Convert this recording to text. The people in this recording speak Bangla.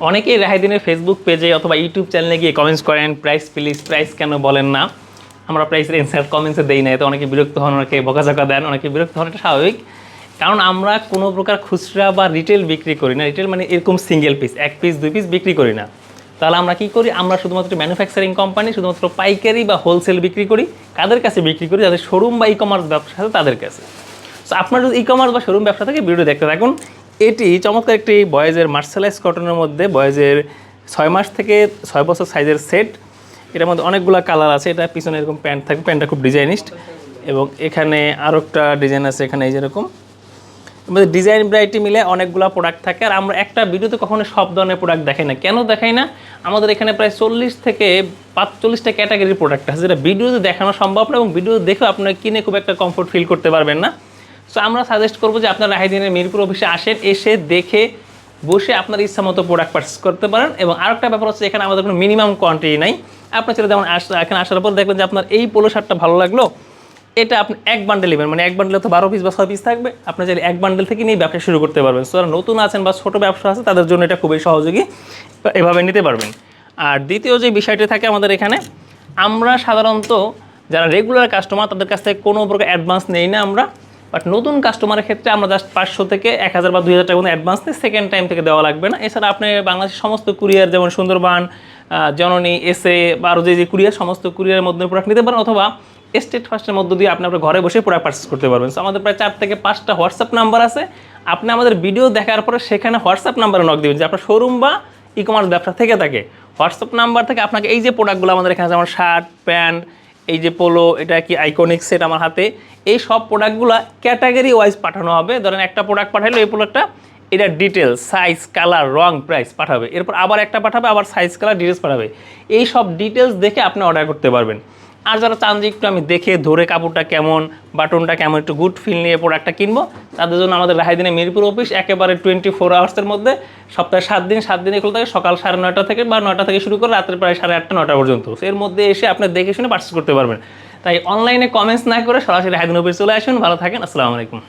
অনেকেই রাহাইদিনের ফেসবুক পেজে অথবা ইউটিউব চ্যানেলে গিয়ে কমেন্টস করেন, প্রাইস প্লিজ, প্রাইস কেন বলেন না। আমরা প্রাইসের অ্যান্সার কমেন্টসে দেই না, এতে অনেকে বিরক্ত হন, অনেকে বকাঝকা দেন, অনেকে বিরক্ত হন, এটা স্বাভাবিক। কারণ আমরা কোনো প্রকার খুচরা বা রিটেল বিক্রি করি না। রিটেল মানে এরকম সিঙ্গেল পিস, 1 পিস 2 পিস বিক্রি করি না। তাহলে আমরা কী করি? আমরা শুধুমাত্র ম্যানুফ্যাকচারিং কোম্পানি, শুধুমাত্র পাইকারি বা হোলসেল বিক্রি করি। কাদের কাছে বিক্রি করি? যাদের শোরুম বা ই কমার্স ব্যবসা আছে তাদের কাছে। সো আপনার যদি ই কমার্স বা শোরুম ব্যবসা থেকে ভিডিও দেখতে থাকুন। এটি চমৎকার একটি বয়েজের মার্শালাইজ কটনের মধ্যে বয়েজের 6 মাস থেকে 6 বছর সাইজের সেট। এটার মধ্যে অনেকগুলো কালার আছে। এটা পিছনে এরকম প্যান্ট থাকবে, প্যান্টটা খুব ডিজাইনিস্ট, এবং এখানে আরও একটা ডিজাইন আছে, এখানে এই যেরকম আমাদের ডিজাইন ভ্যারাইটি মিলে অনেকগুলো প্রোডাক্ট থাকে। আর আমরা একটা ভিডিওতে কখনো সব ধরনের প্রোডাক্ট দেখাই না। কেন দেখাই না? আমাদের এখানে প্রায় 40 থেকে 45টা ক্যাটাগরির প্রোডাক্ট আছে, যেটা ভিডিওতে দেখানো সম্ভব না, এবং ভিডিও দেখে আপনারা কিনে খুব একটা কমফোর্ট ফিল করতে পারবেন না। সো আমরা সাজেস্ট করবো যে আপনারা রাহাইদিনের মিরপুর অফিসে আসেন, এসে দেখে বসে আপনার ইচ্ছা মতো প্রোডাক্ট পারচেস করতে পারেন। এবং আরেকটা ব্যাপার হচ্ছে, এখানে আমাদের কোনো মিনিমাম কোয়ান্টিটি নাই। আপনার ছেলে যেমন এখানে আসার পর দেখবেন যে আপনার এই পোলো শার্টটা ভালো লাগলো, এটা আপনি এক বান্ডেল নেবেন, মানে এক বান্ডেলে তো 12 পিস বা 6 পিস থাকবে, আপনি চাইলে এক বান্ডেল থেকে নিয়ে ব্যবসা শুরু করতে পারবেন। সো যারা নতুন আছেন বা ছোটো ব্যবসা আছে তাদের জন্য এটা খুবই সহযোগী, এভাবে নিতে পারবেন। আর দ্বিতীয় যে বিষয়টি থাকে আমাদের এখানে, আমরা সাধারণত যারা রেগুলার কাস্টমার তাদের কাছ থেকে কোনো প্রকার অ্যাডভান্স নেই না আমরা। বাট নতুন কাস্টমারের ক্ষেত্রে আমরা জাস্ট 500 থেকে 1000 বা 2000 টাকা অ্যাডভান্স নিই, সেকেন্ড টাইম থেকে দেওয়া লাগবে না। এছাড়া আপনি বাংলাদেশের সমস্ত কুরিয়ার, যেমন সুন্দরবন, জননী, এসএ বা আরও যে কুরিয়ার, সমস্ত কুরিয়ারের মধ্যে প্রোডাক্ট নিতে পারেন, অথবা স্টেট ফার্স্টের মধ্য দিয়ে আপনি আপনার ঘরে বসে প্রোডাক্ট পারচেস করতে পারবেন। সো আমাদের প্রায় 4 থেকে 5টা হোয়াটসঅ্যাপ নাম্বার আছে। আপনি আমাদের ভিডিও দেখার পরে সেখানে হোয়াটসঅ্যাপ নাম্বারে নক দেবেন যে আপনার শোরুম বা ই কমার্স ব্যবসা থেকে থাকে। হোয়াটসঅ্যাপ নাম্বার থেকে আপনাকে এই যে প্রোডাক্টগুলো আমাদের এখানে, যেমন শার্ট, প্যান্ট, এই যে পোলো, এটা কি আইকনিক সেট আমার হাতে, এই সব প্রোডাক্টগুলো ক্যাটাগরি ওয়াইজ পাঠানো হবে। ধরেন একটা প্রোডাক্ট পাঠাইলো, এই প্রোডাক্টটা এটা ডিটেলস, সাইজ, কালার, রং, প্রাইস পাঠাবে। এরপর আবার একটা পাঠাবে, আবার সাইজ, কালার, ডিটেলস পাঠাবে। এই সব ডিটেলস দেখে আপনি অর্ডার করতে পারবেন। আর যারা চান যে একটু আমি দেখে ধরে কাপড়টা কেমন, বাটনটা কেমন, একটু গুড ফিল নিয়ে প্রোডাক্টটা কিনবো, তাদের জন্য আমাদের রাহাইদিনের মিরপুর অফিস একেবারে 24 আওয়ার্সের মধ্যে, সপ্তাহে 7 দিনই খোলা থাকে, সকাল 9:30 থেকে বা 9টা থেকে শুরু করে রাত্রে প্রায় 8:30 9টা পর্যন্ত। এর মধ্যে এসে আপনি দেখে শুনে পারচেস করতে পারবেন। তাই অনলাইনে কমেন্টস না করে সরাসরি রাহাইদিন অফিস চলে আসুন। ভালো থাকেন, আসসালামু আলাইকুম।